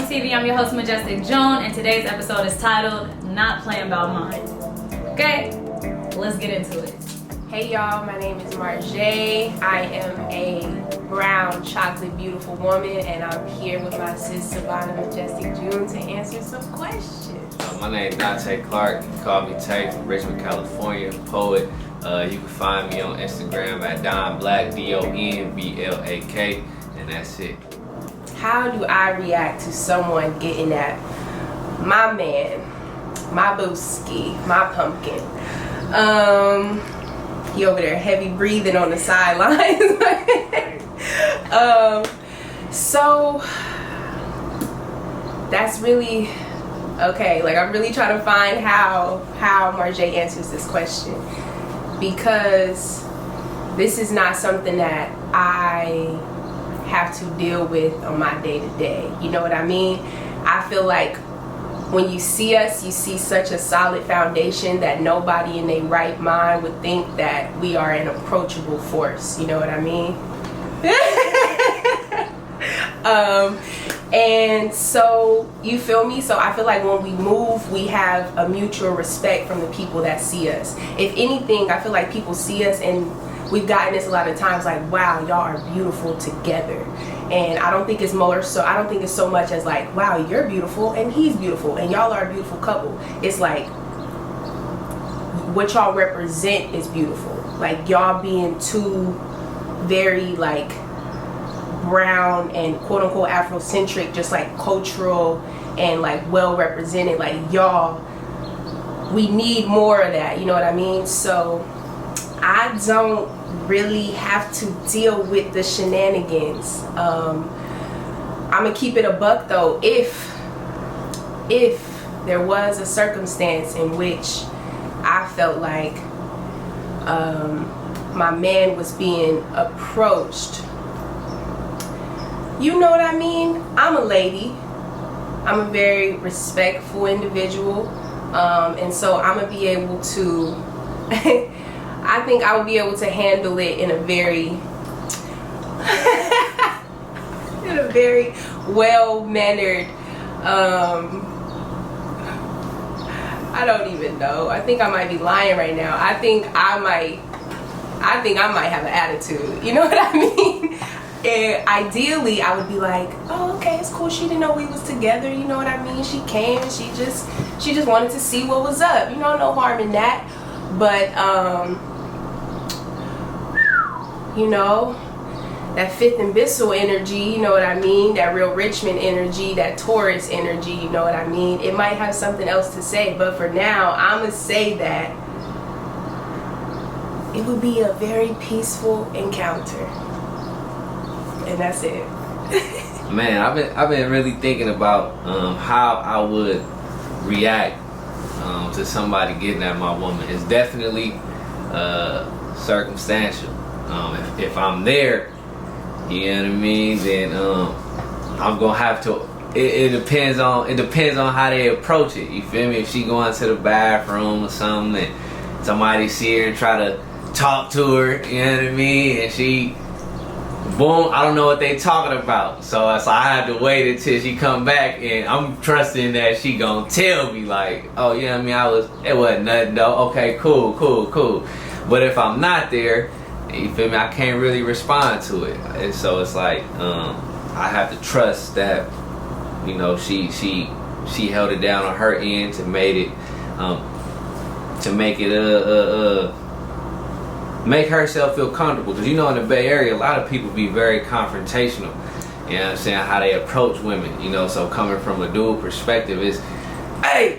TV. I'm your host, Majestic June, and today's episode is titled Not Playing About Mine. Okay, let's get into it. Hey y'all, my name is Marjay. I am a brown, chocolate, beautiful woman, and I'm here with my sis, Savannah Majestic June, to answer some questions. My name is Nate Clark. You can call me Tay from Richmond, California, poet. You can find me on Instagram at Don Black, DONBLAK, and that's it. How do I react to someone getting at my man, my booski, my pumpkin? He over there heavy breathing on the sidelines. So that's really okay. Like, I'm really trying to find how Marjay answers this question, because this is not something that I have to deal with on my day-to-day. You know what I mean? I feel like when you see us, you see such a solid foundation that nobody in their right mind would think that we are an approachable force. You know what I mean? And so, you feel me? So I feel like when we move, we have a mutual respect from the people that see us. If anything, I feel like people see us, and we've gotten this a lot of times, like, wow, y'all are beautiful together. And I don't think it's so much as like, wow, you're beautiful and he's beautiful and y'all are a beautiful couple. It's like, what y'all represent is beautiful. Like, y'all being two very like brown and quote unquote Afrocentric, just like cultural and like well represented. Like, y'all, we need more of that, you know what I mean? So I don't really have to deal with the shenanigans. I'm gonna keep it a buck though. If there was a circumstance in which I felt like my man was being approached, you know what I mean? I'm a lady. I'm a very respectful individual, and so I'm gonna be able to I think I would be able to handle it in a very well-mannered, I don't even know. I think I might be lying right now. I think I might have an attitude. You know what I mean? And ideally, I would be like, oh, okay, it's cool. She didn't know we was together. You know what I mean? She came and she just wanted to see what was up. You know, no harm in that. But you know, that Fifth and Bissell energy, you know what I mean? That real Richmond energy, that Taurus energy, you know what I mean? It might have something else to say, but for now, I'm gonna say that it would be a very peaceful encounter, and that's it. Man, I've been really thinking about how I would react to somebody getting at my woman. It's definitely circumstantial. If I'm there, you know what I mean, then I'm gonna have to. It depends on how they approach it. You feel me? If she going to the bathroom or something, and somebody see her and try to talk to her, you know what I mean, and she, boom, I don't know what they talking about. So it's like I have to wait until she come back, and I'm trusting that she gonna tell me like, oh, you know what I mean, it wasn't nothing though. Okay, cool. But if I'm not there, you feel me, I can't really respond to it. And so it's like I have to trust that, you know, she held it down on her end to make herself feel comfortable. Because, you know, in the Bay Area, a lot of people be very confrontational, you know what I'm saying, how they approach women, you know. So coming from a dual perspective is, hey,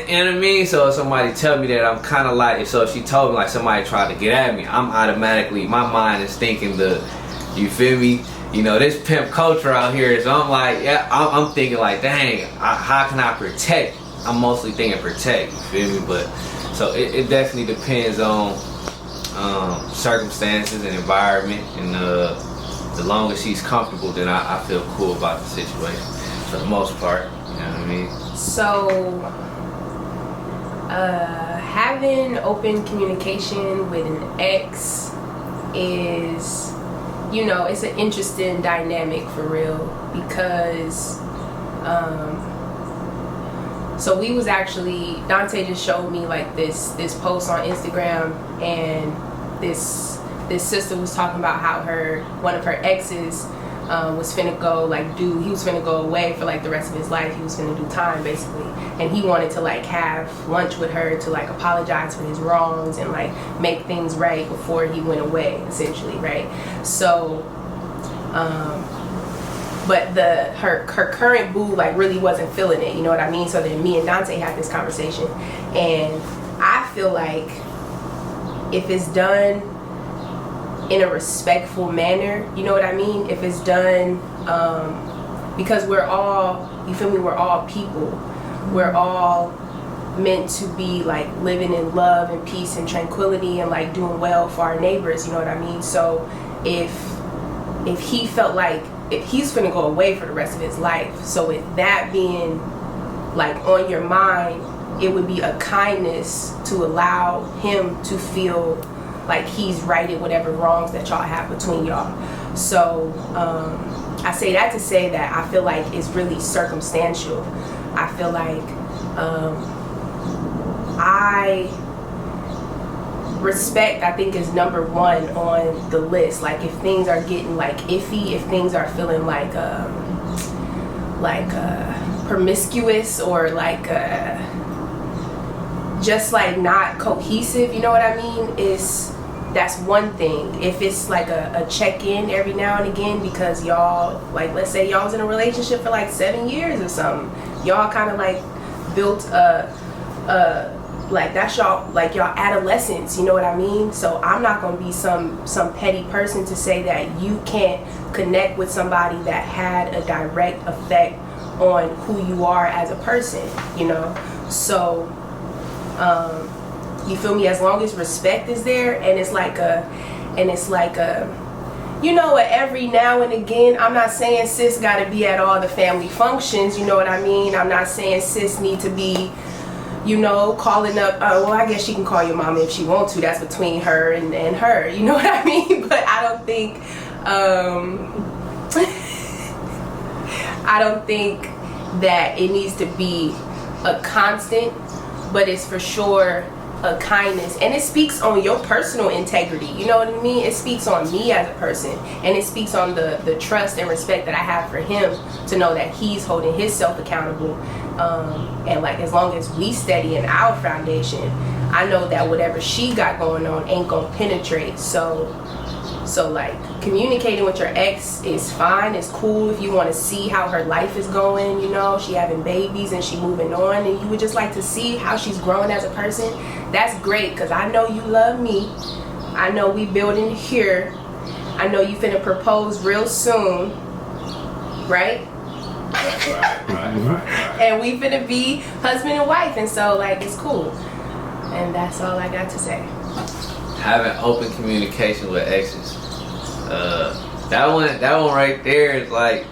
you know what I mean? So if somebody tell me that, I'm kind of like, so if she told me like somebody tried to get at me, I'm automatically, my mind is thinking you feel me? You know, this pimp culture out here, so I'm like, yeah, I'm thinking like, dang, how can I protect? I'm mostly thinking protect, you feel me? But, so it definitely depends on circumstances and environment, and the longer she's comfortable, then I feel cool about the situation, for the most part, you know what I mean? So, having open communication with an ex is, you know, it's an interesting dynamic for real, because So we was actually, Dante just showed me like this post on Instagram, and this sister was talking about how one of her exes was finna go he was finna go away for like the rest of his life. He was finna do time basically, and he wanted to like have lunch with her to like apologize for his wrongs and like make things right before he went away, essentially, right? So but her current boo like really wasn't feeling it, you know what I mean? So then me and Dante had this conversation, and I feel like if it's done in a respectful manner, you know what I mean? If it's done, because we're all, you feel me? We're all people. We're all meant to be like living in love and peace and tranquility and like doing well for our neighbors, you know what I mean? So if he felt like, if he's gonna go away for the rest of his life, so with that being like on your mind, it would be a kindness to allow him to feel like he's righted whatever wrongs that y'all have between y'all. So I say that to say that I feel like it's really circumstantial. I feel like respect, I think, is number one on the list. Like if things are getting like iffy, if things are feeling like promiscuous or like just like not cohesive, you know what I mean? That's one thing. If it's like a check-in every now and again, because y'all, like let's say y'all was in a relationship for like 7 years or something, y'all kind of like built like that's y'all adolescence, you know what I mean? So I'm not gonna be some petty person to say that you can't connect with somebody that had a direct effect on who you are as a person, you know? So you feel me? As long as respect is there, and it's like a you know, every now and again, I'm not saying sis gotta be at all the family functions, you know what I mean? I'm not saying sis need to be, you know, calling up, well, I guess she can call your mama if she wants to. That's between her and her, you know what I mean? But I don't think, I don't think that it needs to be a constant, but it's for sure a kindness, and it speaks on your personal integrity, you know what I mean? It speaks on me as a person, and it speaks on the trust and respect that I have for him, to know that he's holding himself accountable, and like as long as we steady in our foundation, I know that whatever she got going on ain't gonna penetrate. So like communicating with your ex is fine, it's cool if you want to see how her life is going, you know, she having babies and she moving on, and you would just like to see how she's growing as a person. That's great, because I know you love me, I know we building here, I know you finna propose real soon, right? Right. And we finna be husband and wife, and so like it's cool, and that's all I got to say. Having open communication with exes, that one right there is like,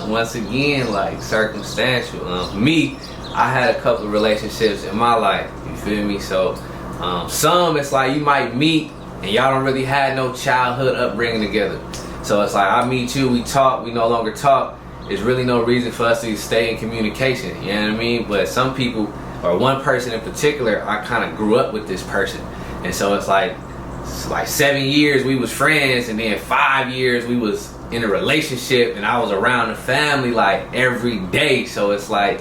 once again, like circumstantial. Me, I had a couple of relationships in my life, you feel me? So some it's like you might meet and y'all don't really have no childhood upbringing together, so it's like I meet you, we talk, we no longer talk, there's really no reason for us to stay in communication, you know what I mean? But some people, or one person in particular, I kind of grew up with this person, and so it's like 7 years we was friends, and then 5 years we was in a relationship, and I was around the family like every day. So it's like,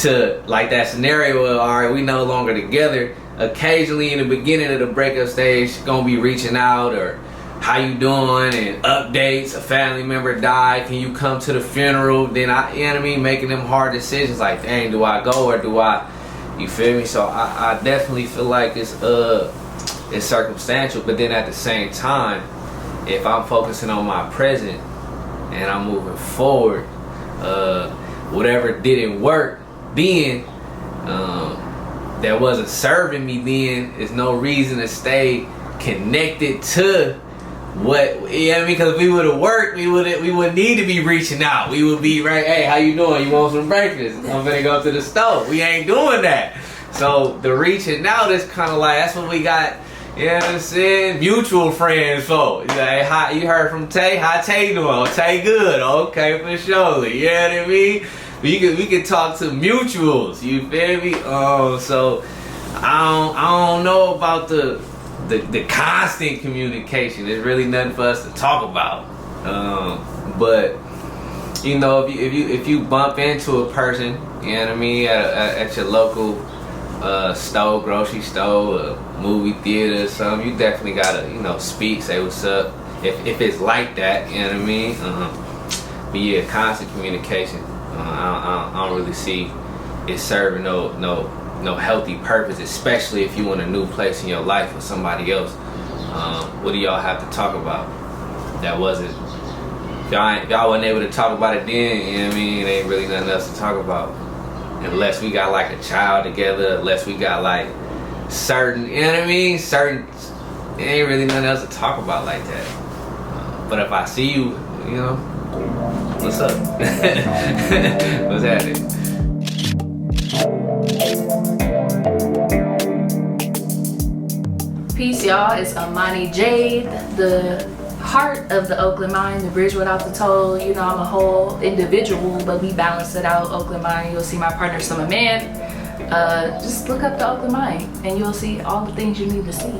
to like that scenario of, all right, we no longer together, occasionally in the beginning of the breakup stage, gonna be reaching out, or how you doing, and updates, a family member died, can you come to the funeral? Then you know what I mean, making them hard decisions like, dang, do I go or do I, you feel me? So I definitely feel like it's circumstantial, but then at the same time, if I'm focusing on my present and I'm moving forward, whatever didn't work then, that wasn't serving me then, is no reason to stay connected to what, you know what I mean? Because if we would have worked, we would need to be reaching out. We would be right, hey, how you doing? You want some breakfast? I'm gonna go to the store. We ain't doing that. So the reaching out is kind of like, that's what we got, you know what I'm saying, mutual friends for. You know, hey, you heard from Tay? How Tay doing? Oh, Tay good. Okay, for sure. You know what I mean? we can talk to mutuals. You feel me? So I don't know about the constant communication. There's really nothing for us to talk about. But you know, if you bump into a person, you know what I mean, at your local store, grocery store, movie theater or something, you definitely gotta speak, say what's up. If it's like that, you know what I mean. But yeah, constant communication. I don't really see it serving no healthy purpose, especially if you in a new place in your life with somebody else. What do y'all have to talk about? That wasn't. If y'all wasn't able to talk about it then, you know what I mean, it ain't really nothing else to talk about. Unless we got like a child together, unless we got like certain, you know what I mean? It ain't really nothing else to talk about like that. But if I see you, you know, what's up? What's happening? Peace, y'all. It's Amani Jade, the heart of the Oakland Mind, the bridge without the toll. You know, I'm a whole individual, but we balance it out. Oakland Mind, you'll see my partner, Summer Man. Just look up the Oakland Mind, and you'll see all the things you need to see.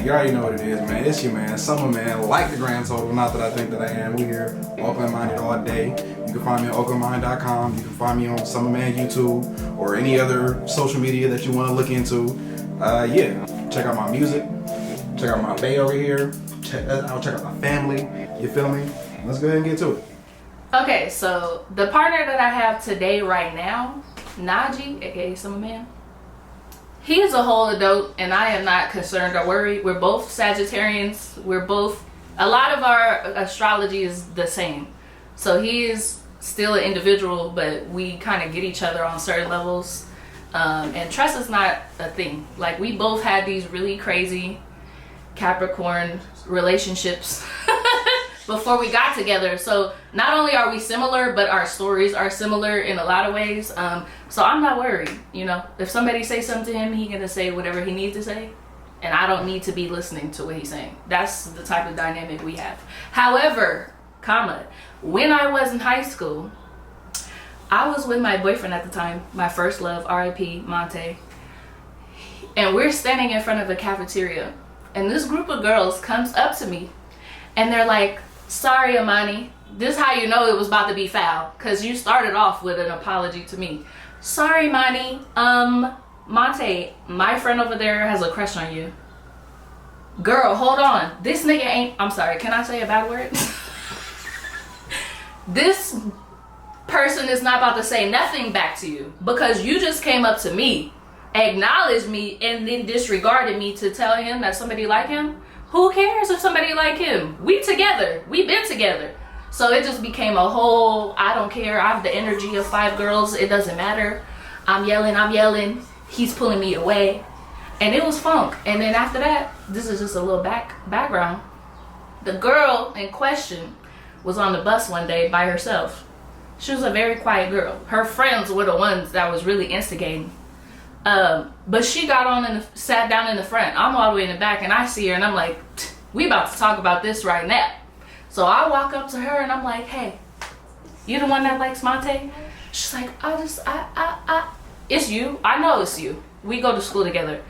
You already know what it is, man. It's your man, Summer Man, like the grand total. Not that I think that I am. We here, Oakland Minded all day. You can find me on oaklandmind.com. You can find me on Summer Man YouTube or any other social media that you want to look into. Yeah, check out my music. Check out my bae over here. Check out my family. You feel me? Let's go ahead and get to it. Okay, so the partner that I have today right now, Najee, aka Summer Man, he is a whole adult, and I am not concerned or worried. We're both Sagittarians. A lot of our astrology is the same. So he is still an individual, but we kind of get each other on certain levels. And trust is not a thing. Like, we both had these really crazy Capricorn relationships before we got together. So not only are we similar, but our stories are similar in a lot of ways. So I'm not worried. You know, if somebody say something to him, he gonna say whatever he needs to say, and I don't need to be listening to what he's saying. That's the type of dynamic we have. However, when I was in high school, I was with my boyfriend at the time, my first love, R.I.P. Monte, and we're standing in front of a cafeteria, and this group of girls comes up to me, and they're like, "Sorry, Amani, this is how you know it was about to be foul, because you started off with an apology to me. Sorry, Monty, Monte, my friend over there has a crush on you." Girl, hold on. This nigga ain't, I'm sorry, can I say a bad word? This person is not about to say nothing back to you, because you just came up to me, acknowledged me, and then disregarded me to tell him that somebody like him. Who cares if somebody like him? We together. We been together. So it just became a whole, I don't care. I have the energy of 5 girls. It doesn't matter. I'm yelling. He's pulling me away. And it was funk. And then after that, this is just a little background. The girl in question was on the bus one day by herself. She was a very quiet girl. Her friends were the ones that was really instigating. But she got on and sat down in the front. I'm all the way in the back, and I see her, and I'm like, we about to talk about this right now. So I walk up to her, and I'm like, "Hey, you the one that likes Monte?" She's like, "It's you. I know it's you. We go to school together."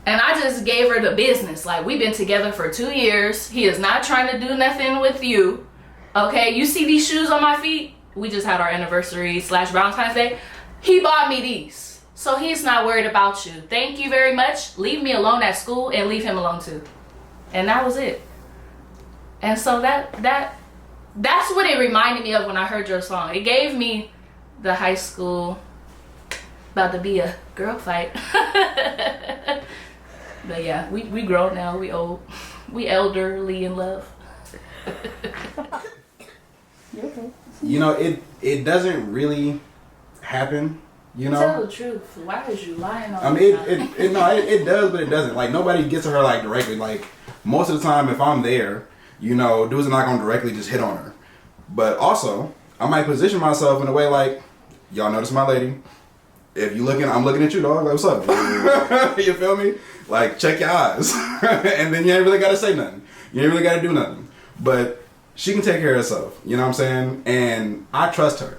And I just gave her the business. Like, we've been together for 2 years. He is not trying to do nothing with you. Okay, you see these shoes on my feet? We just had our anniversary / Valentine's Day. He bought me these. So he's not worried about you. Thank you very much. Leave me alone at school, and leave him alone too. And that was it. And so that's what it reminded me of when I heard your song. It gave me the high school about to be a girl fight. But yeah, we grown now. We old. We elderly in love. You know, it doesn't really happen. You know, tell the truth. Why is you lying on I mean, it does, but it doesn't. Like, nobody gets to her like directly. Like, most of the time, if I'm there, you know, dudes are not gonna directly just hit on her. But also, I might position myself in a way like, y'all notice my lady. If you looking, I'm looking at you, dog. Like, what's up? You feel me? Like, check your eyes, and then you ain't really gotta say nothing. You ain't really gotta do nothing. But she can take care of herself. You know what I'm saying? And I trust her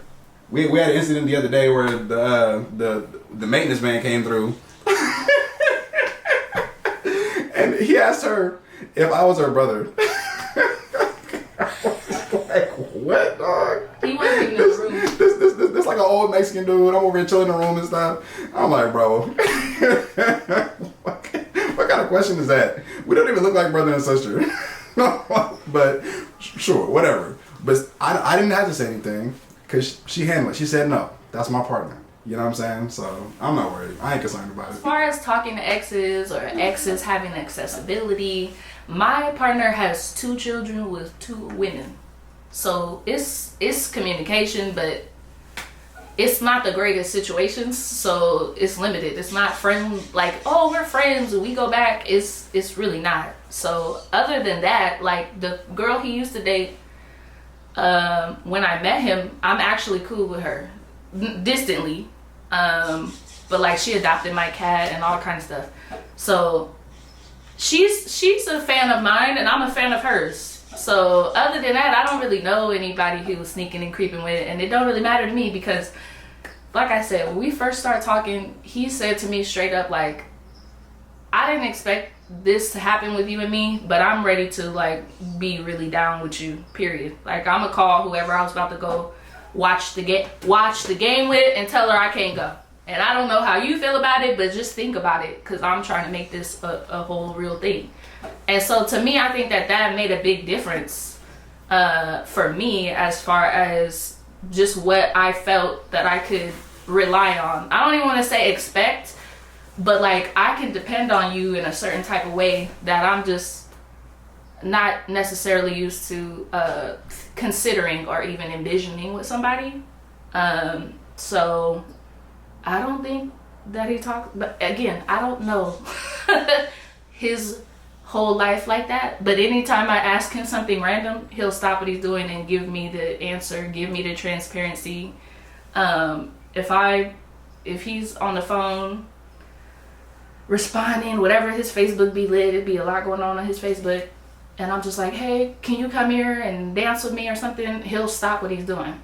we had an incident the other day where the maintenance man came through, and he asked her if I was her brother. Like, what, dog? He wasn't in the room. This like an old Mexican dude. I'm over here chilling in the room and stuff. I'm like, bro, what kind of question is that? We don't even look like brother and sister. But sure, whatever. But I didn't have to say anything because she handled it. She said, no, that's my partner. You know what I'm saying? So I'm not worried. I ain't concerned about it. As far as talking to exes or exes having accessibility, my partner has 2 children with 2 women. So it's communication, but it's not the greatest situations, so it's limited. It's not friend like, oh, we're friends, we go back. It's really not. So other than that, like the girl he used to date, when I met him, I'm actually cool with her distantly, but like she adopted my cat and all kinds of stuff. So she's a fan of mine and I'm a fan of hers. So other than that, I don't really know anybody he was sneaking and creeping with, and it don't really matter to me because, like I said, when we first started talking, he said to me straight up, like, I didn't expect this to happen with you and me, but I'm ready to like be really down with you, period. Like, I'm gonna call whoever I was about to go watch the game with and tell her I can't go. And I don't know how you feel about it, but just think about it, because I'm trying to make this a whole real thing. And so to me, I think that made a big difference for me as far as just what I felt that I could rely on. I don't even want to say expect, but like I can depend on you in a certain type of way that I'm just not necessarily used to considering or even envisioning with somebody. So I don't think that he talked, but again, I don't know his whole life like that. But anytime I ask him something random, he'll stop what he's doing and give me the answer, give me the transparency. If he's on the phone responding, whatever, his Facebook be lit, it'd be a lot going on his Facebook, and I'm just like, hey, can you come here and dance with me or something, he'll stop what he's doing.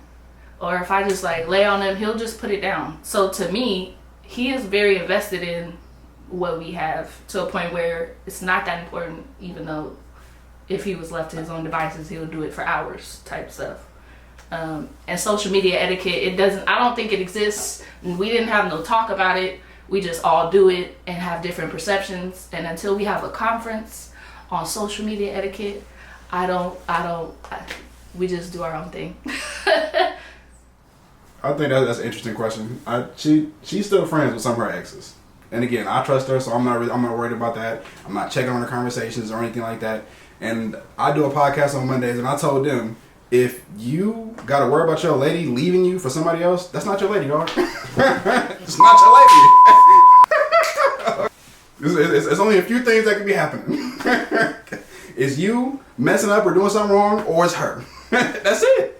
Or if I just like lay on him, he'll just put it down. So to me, he is very invested in what we have, to a point where it's not that important, even though if he was left to his own devices, he would do it for hours type stuff. And social media etiquette, I don't think it exists. We didn't have no talk about it. We just all do it and have different perceptions. And until we have a conference on social media etiquette, we just do our own thing. I think that's an interesting question. She's still friends with some of her exes, and again, I trust her, so I'm not worried about that. I'm not checking on her conversations or anything like that. And I do a podcast on Mondays, and I told them, if you gotta worry about your lady leaving you for somebody else, that's not your lady, dog. It's not your lady. It's only a few things that could be happening. It's you messing up or doing something wrong, or it's her. That's it.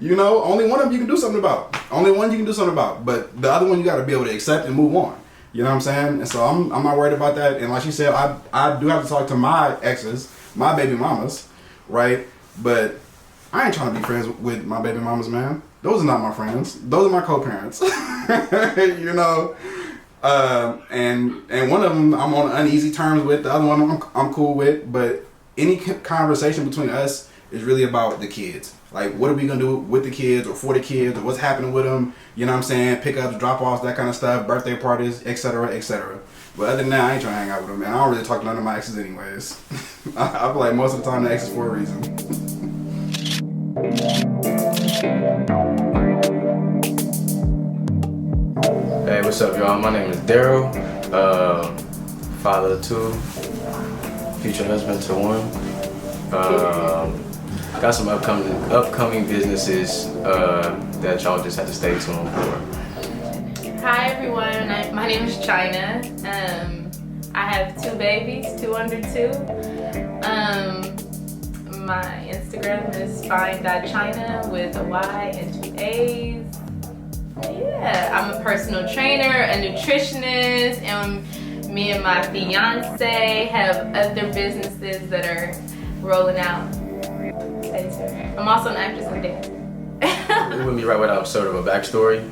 You know, only one of them you can do something about. But the other one you got to be able to accept and move on. You know what I'm saying? And so I'm not worried about that. And like she said, I do have to talk to my exes, my baby mamas, right? But I ain't trying to be friends with my baby mamas, man. Those are not my friends. Those are my co-parents. You know? And one of them I'm on uneasy terms with. The other one I'm cool with. But any conversation between us is really about the kids. Like, what are we going to do with the kids or for the kids, or what's happening with them? You know what I'm saying? Pickups, drop-offs, that kind of stuff, birthday parties, etc., etc. But other than that, I ain't trying to hang out with them, man. I don't really talk to none of my exes anyways. I feel like most of the time the exes for a reason. Hey, what's up, y'all? My name is Daryl, father of 2, future husband to 1. Got some upcoming businesses that y'all just have to stay tuned for. Hi everyone, my name is China. I have 2 babies, 2 under 2. My Instagram is fine.china with a Y and 2 A's. Yeah, I'm a personal trainer, a nutritionist, and me and my fiance have other businesses that are rolling out. I'm also an actress and dancer. wouldn't be right without sort of a backstory.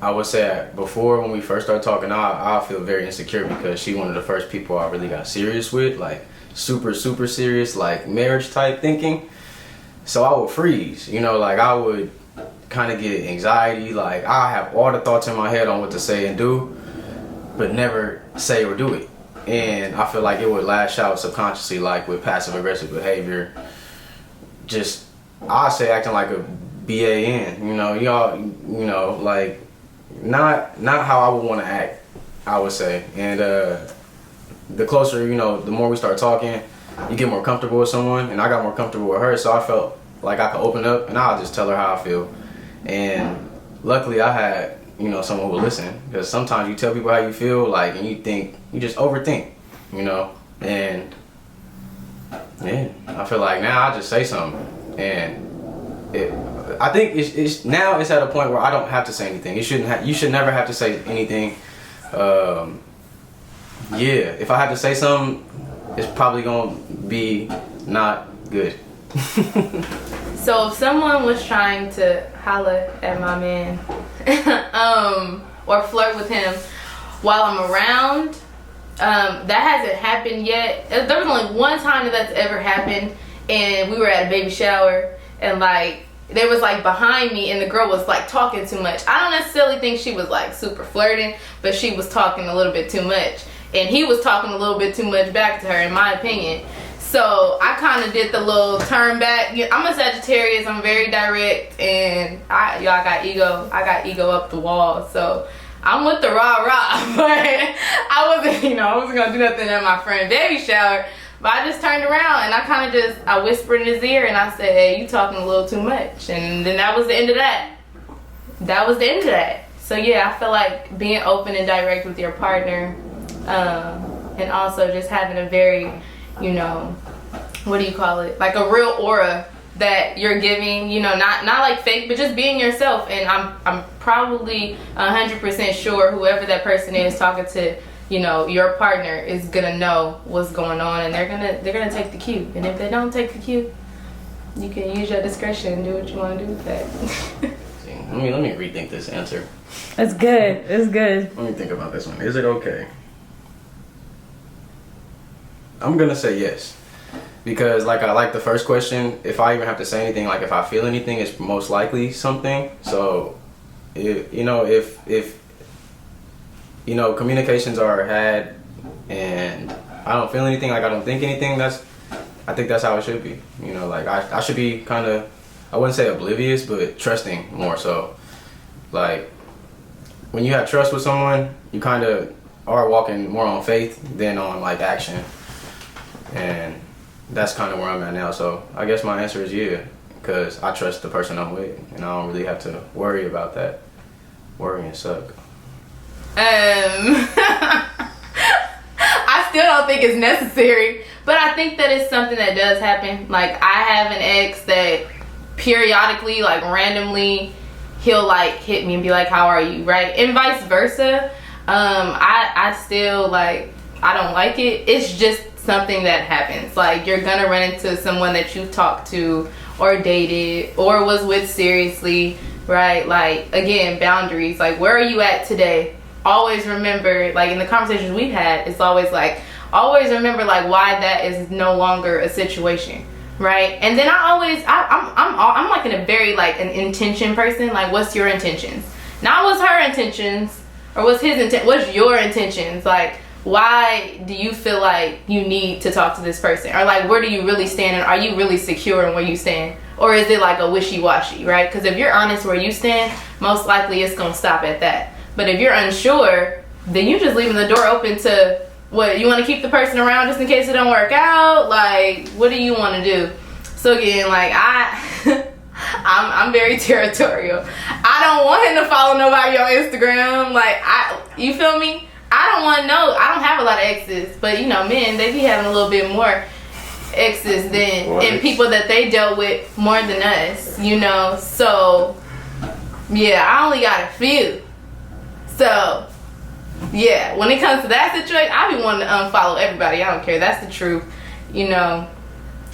I would say before, when we first started talking, I feel very insecure because she one of the first people I really got serious with, like super serious, like marriage type thinking. So I would freeze, you know, like I would kind of get anxiety, like I have all the thoughts in my head on what to say and do, but never say or do it. And I feel like it would lash out subconsciously, like with passive aggressive behavior. Just, I say acting like a BAN, you know, y'all, you know, like not how I would want to act, I would say. And the closer, you know, the more we start talking, you get more comfortable with someone, and I got more comfortable with her, so I felt like I could open up and I'll just tell her how I feel. And luckily I had, you know, someone who would listen, because sometimes you tell people how you feel, like, and you just overthink, you know. And yeah, I feel like now I just say something, and I think it's now it's at a point where I don't have to say anything. You should never have to say anything. Yeah, if I have to say something, it's probably gonna be not good. So if someone was trying to holla at my man or flirt with him while I'm around, that hasn't happened yet. There was only one time that's ever happened, and we were at a baby shower, and like they was like behind me, and the girl was like talking too much. I don't necessarily think she was like super flirting, but she was talking a little bit too much, and he was talking a little bit too much back to her, in my opinion. So I kind of did the little turn back. I'm a Sagittarius. I'm very direct, and I got ego. I got ego up the wall. So I'm with the rah, but I wasn't gonna do nothing at my friend's baby shower. But I just turned around and I whispered in his ear and I said, "Hey, you talking a little too much." And then that was the end of that. That was the end of that. So yeah, I feel like being open and direct with your partner, and also just having a very, what do you call it? Like a real aura that you're giving, not like fake, but just being yourself. And I'm probably 100% sure whoever that person is talking to, your partner is gonna know what's going on, and they're gonna take the cue. And if they don't take the cue, you can use your discretion and do what you want to do with that. Let me rethink this answer. It's good. It's good. Let me think about this one. Is it okay? I'm gonna say yes, because like I like the first question. If I even have to say anything, like if I feel anything, it's most likely something. So, if communications are had, and I don't feel anything, like I don't think anything, I think that's how it should be. Like I should be kind of, I wouldn't say oblivious, but trusting more so. Like when you have trust with someone, you kind of are walking more on faith than on like action. And that's kind of where I'm at now. So I guess my answer is yeah, because I trust the person I'm with, and I don't really have to worry about that. Worrying suck. I still don't think it's necessary, but I think that it's something that does happen. Like I have an ex that periodically, like randomly, he'll like hit me and be like, "How are you?" Right? And vice versa. I still like, I don't like it. It's just something that happens. Like you're gonna run into someone that you talked to or dated or was with seriously, right? Like again, boundaries. Like where are you at today? Always remember, like in the conversations we've had, it's always like, always remember like why that is no longer a situation, right? And then I'm like in a very like an intention person. Like what's your intentions? Not what's her intentions or what's his intent. What's your intentions? Like why do you feel like you need to talk to this person? Or like where do you really stand, and are you really secure in where you stand? Or is it like a wishy-washy, right? Because if you're honest where you stand, most likely it's gonna stop at that. But if you're unsure, then you're just leaving the door open to what, you want to keep the person around just in case it don't work out? Like what do you want to do? So again, like I'm very territorial. I don't want him to follow nobody on Instagram. Like you feel me? I don't want to know. I don't have a lot of exes, but men, they be having a little bit more exes and people that they dealt with more than us, So yeah, I only got a few. So yeah, when it comes to that situation, I be wanting to unfollow everybody. I don't care. That's the truth,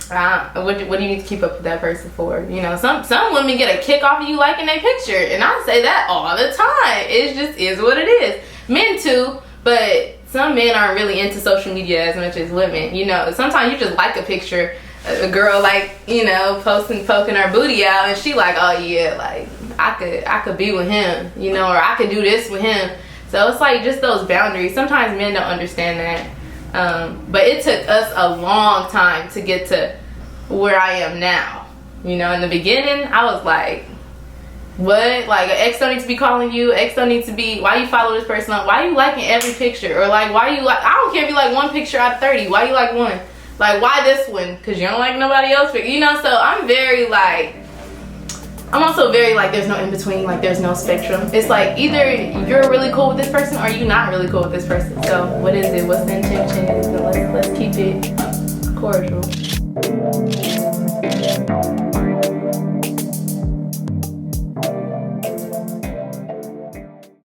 What do you need to keep up with that person for? You know, some women get a kick off of you liking their picture, and I say that all the time. It just is what it is. Men too, but some men aren't really into social media as much as women. You know, sometimes you just like a picture, a girl like, you know, poking her booty out, and she like, oh yeah, like I could be with him, you know, or I could do this with him. So it's like just those boundaries. Sometimes men don't understand that. But it took us a long time to get to where I am now. You know, in the beginning, I was like, what? Like, an ex don't need to be calling you. Ex don't need to be, why you follow this person up? Why you liking every picture? Or like, why you like, I don't care if you like one picture out of 30. Why you like one? Like, why this one? Because you don't like nobody else. You know, so I'm very like, I'm also very like, there's no in between, like there's no spectrum. It's like either you're really cool with this person or you're not really cool with this person. So what is it? What's the intention? Let's keep it cordial.